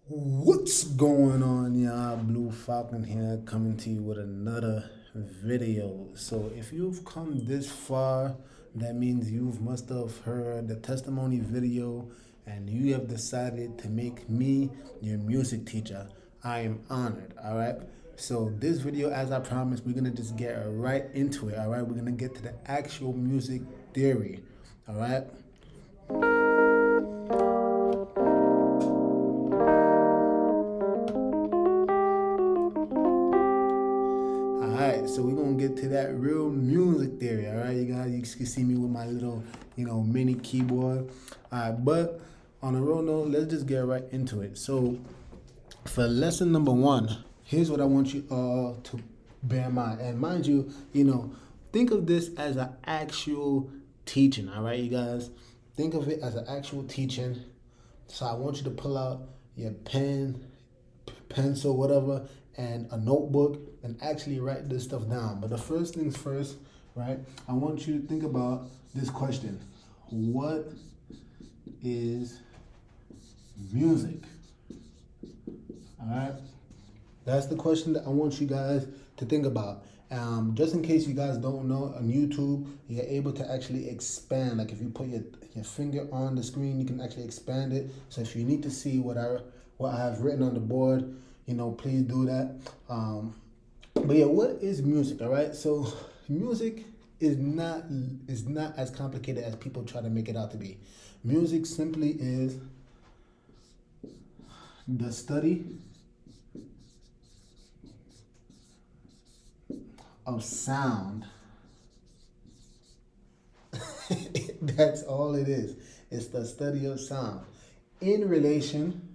What's going on, y'all? BlueFalcon here, coming to you with another video. So, if you've come this far, that means you must have heard the testimony video and you have decided to make me your music teacher. I am honored, all right? So, this video, as I promised, we're gonna just get right into it, all right? We're gonna get to the actual music theory, all right? Alright, so we're gonna get to that real music theory. Alright, you guys, you can see me with my little, mini keyboard. Alright, but on a real note, let's just get right into it. So, for lesson number one, here's what I want you all to bear in mind. And mind you, think of this as an actual teaching. Alright, you guys, think of it as an actual teaching. So, I want you to pull out your pen, pencil, whatever, and a notebook and actually write this stuff down. But the first things first, right? I want you to think about this question. What is music? All right? That's the question that I want you guys to think about. Just in case you guys don't know, on YouTube, you're able to actually expand. Like if you put your finger on the screen, you can actually expand it. So if you need to see what I have written on the board, please do that. But yeah, what is music? All right, so music is not as complicated as people try to make it out to be. Music simply is the study of sound. That's all it is. It's the study of sound in relation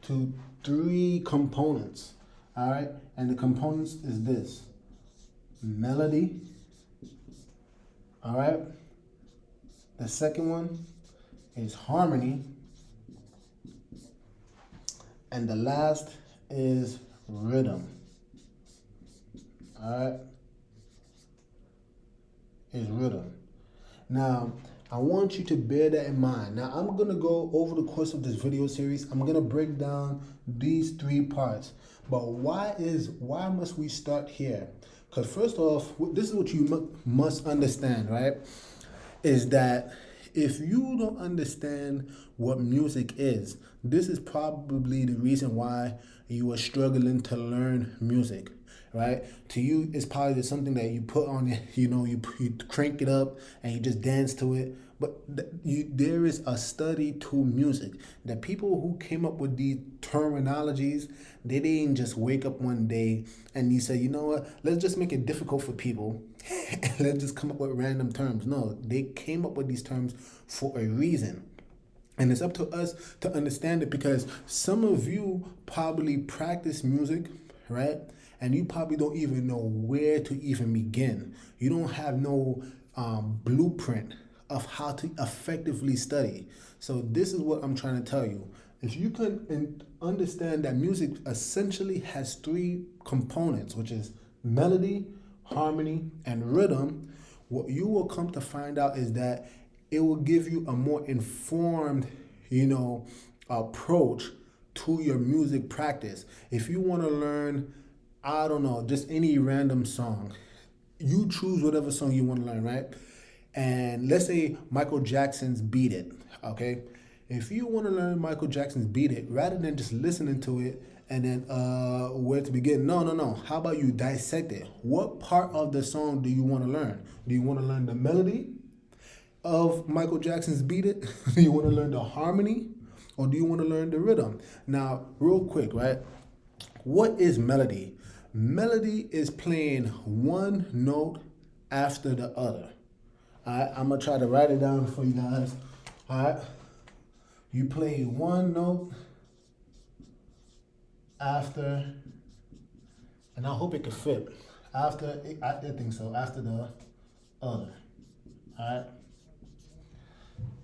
to three components. All right, and the components is this: melody. All right, the second one is harmony, and the last is rhythm. All right, is rhythm. Now, I want you to bear that in mind. Now, I'm going to go over the course of this video series. I'm going to break down these three parts. But why must we start here? Because first off, this is what you must understand, right? Is that if you don't understand what music is, this is probably the reason why you are struggling to learn music, right? To you, it's probably just something that you put on, you crank it up and you just dance to it. But there is a study to music. The people who came up with these terminologies, they didn't just wake up one day and you say, you know what, let's just make it difficult for people. Let's just come up with random terms. No, they came up with these terms for a reason. And it's up to us to understand it, because some of you probably practice music, right? And you probably don't even know where to even begin. You don't have no blueprint of how to effectively study. So this is what I'm trying to tell you. If you can understand that music essentially has three components, which is melody, harmony, and rhythm, what you will come to find out is that it will give you a more informed, approach to your music practice. If you want to learn, I don't know, just any random song, you choose whatever song you want to learn, right? And let's say Michael Jackson's Beat It, okay? If you want to learn Michael Jackson's Beat It, rather than just listening to it and then where to begin, no. How about you dissect it? What part of the song do you want to learn? Do you want to learn the melody of Michael Jackson's Beat It? Do you want to learn the harmony? Or do you want to learn the rhythm? Now, real quick, right? What is melody? Melody is playing one note after the other. All right, I'm going to try to write it down for you guys. All right, you play one note after, and I hope it can fit. After, I think so, after the other. All right,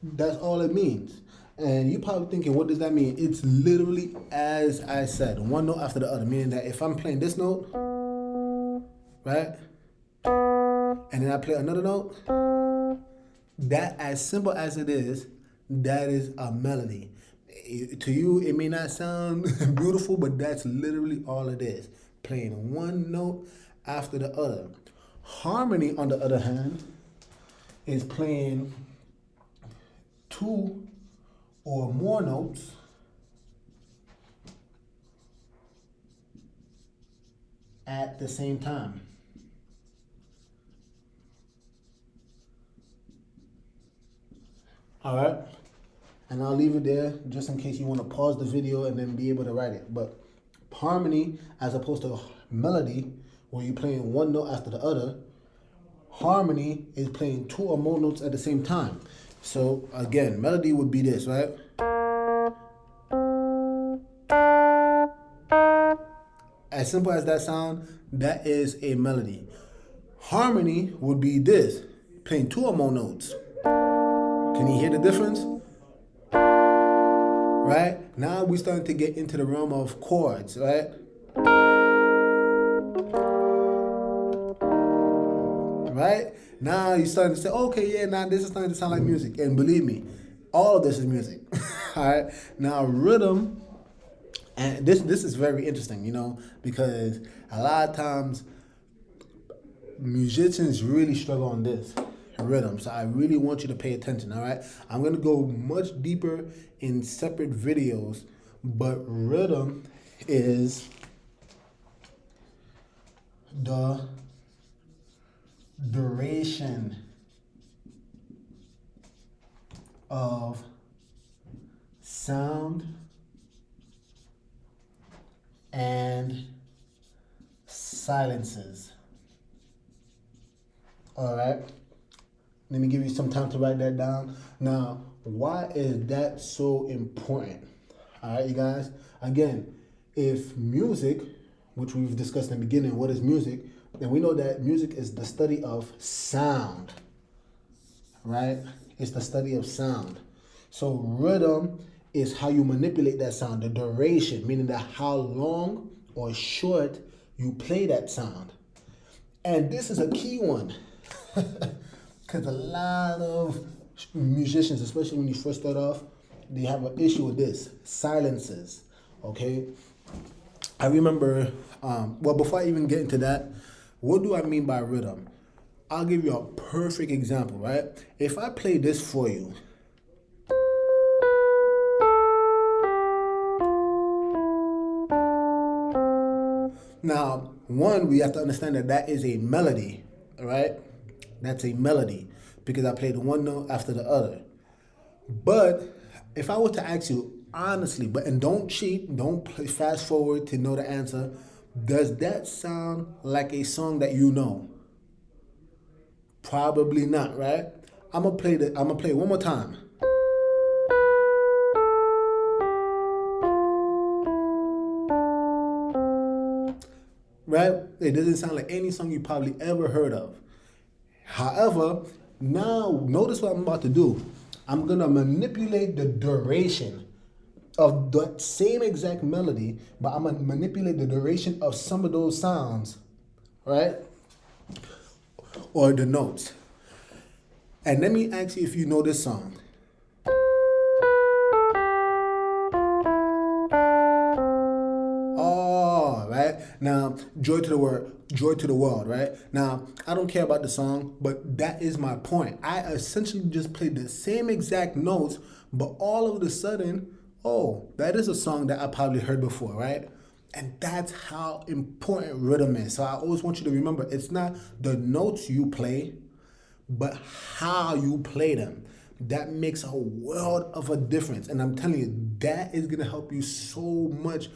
that's all it means. And you're probably thinking, what does that mean? It's literally as I said, one note after the other, meaning that if I'm playing this note, right, and then I play another note, that, as simple as it is, That is a melody. To you, it may not sound beautiful, but that's literally all it is. Playing one note after the other. Harmony, on the other hand, is playing two or more notes at the same time. All right, and I'll leave it there just in case you want to pause the video and then be able to write it. But harmony, as opposed to melody, where you're playing one note after the other, harmony is playing two or more notes at the same time. So again, melody would be this, right? As simple as that sound, that is a melody. Harmony would be this, playing two or more notes. Can you hear the difference? Right? Now we're starting to get into the realm of chords, right? Right? Now you're starting to say, okay, yeah, now this is starting to sound like music. And believe me, all of this is music. All right? Now rhythm, and this is very interesting, you know, because a lot of times musicians really struggle on this rhythm. So I really want you to pay attention, all right? I'm going to go much deeper in separate videos, but rhythm is the duration of sound and silences. All right. Let me give you some time to write that down. Now, why is that so important? All right, you guys. Again, if music, which we've discussed in the beginning, what is music? Then we know that music is the study of sound, right? It's the study of sound. So rhythm is how you manipulate that sound, the duration, meaning that how long or short you play that sound. And this is a key one. Because a lot of musicians, especially when you first start off, they have an issue with this, silences, okay? I remember, well, before I even get into that, what do I mean by rhythm? I'll give you a perfect example, right? If I play this for you, now, one, we have to understand that that is a melody, all right? That's a melody because I played one note after the other. But if I were to ask you honestly, and don't cheat, don't play fast forward to know the answer, does that sound like a song that you know? Probably not, right? I'm gonna play it one more time. Right? It doesn't sound like any song you probably ever heard of. However, now notice what I'm about to do. I'm going to manipulate the duration of that same exact melody, but I'm going to manipulate the duration of some of those sounds, right? Or the notes. And let me ask you if you know this song. Now, joy to the world, right? Now, I don't care about the song, but that is my point. I essentially just played the same exact notes, but all of a sudden, oh, that is a song that I probably heard before, right? And that's how important rhythm is. So I always want you to remember, it's not the notes you play, but how you play them. That makes a world of a difference. And I'm telling you, that is going to help you so much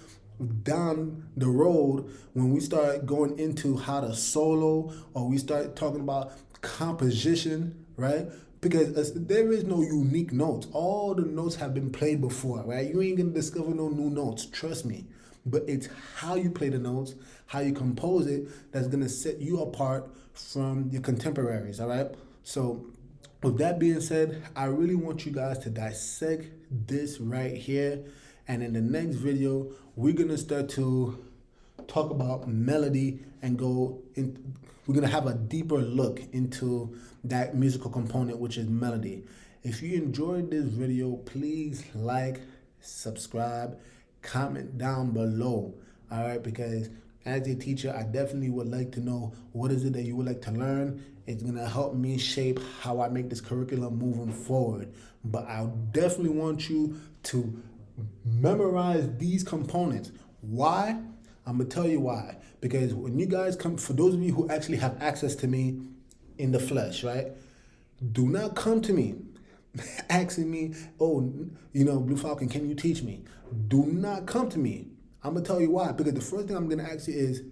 down the road when we start going into how to solo or we start talking about composition, right? Because there is no unique notes. All the notes have been played before, right? You ain't gonna discover no new notes, trust me. But it's how you play the notes, how you compose it, that's gonna set you apart from your contemporaries, all right? So with that being said, I really want you guys to dissect this right here. And in the next video, we're going to start to talk about melody and we're going to have a deeper look into that musical component, which is melody. If you enjoyed this video, please like, subscribe, comment down below. All right, because as a teacher, I definitely would like to know what is it that you would like to learn. It's gonna help me shape how I make this curriculum moving forward. But I definitely want you to memorize these components. Why? I'm gonna tell you why. Because when you guys come, for those of you who actually have access to me in the flesh, right? Do not come to me asking me, oh, BlueFalcon, can you teach me? Do not come to me. I'm gonna tell you why. Because the first thing I'm gonna ask you is,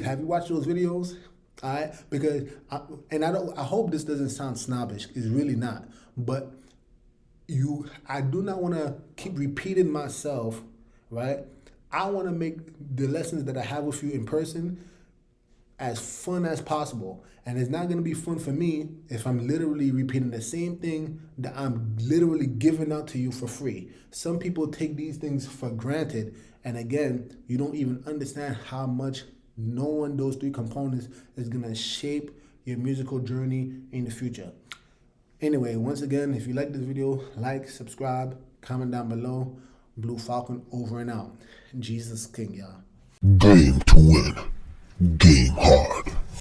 have you watched those videos? All right, because I hope this doesn't sound snobbish. It's really not. But I do not want to keep repeating myself, right? I want to make the lessons that I have with you in person as fun as possible. And it's not going to be fun for me if I'm literally repeating the same thing that I'm literally giving out to you for free. Some people take these things for granted. And again, you don't even understand how much knowing those three components is going to shape your musical journey in the future. Anyway, once again, if you like this video, like, subscribe, comment down below. BlueFalcon over and out. Jesus King, y'all. Game to win. Game hard.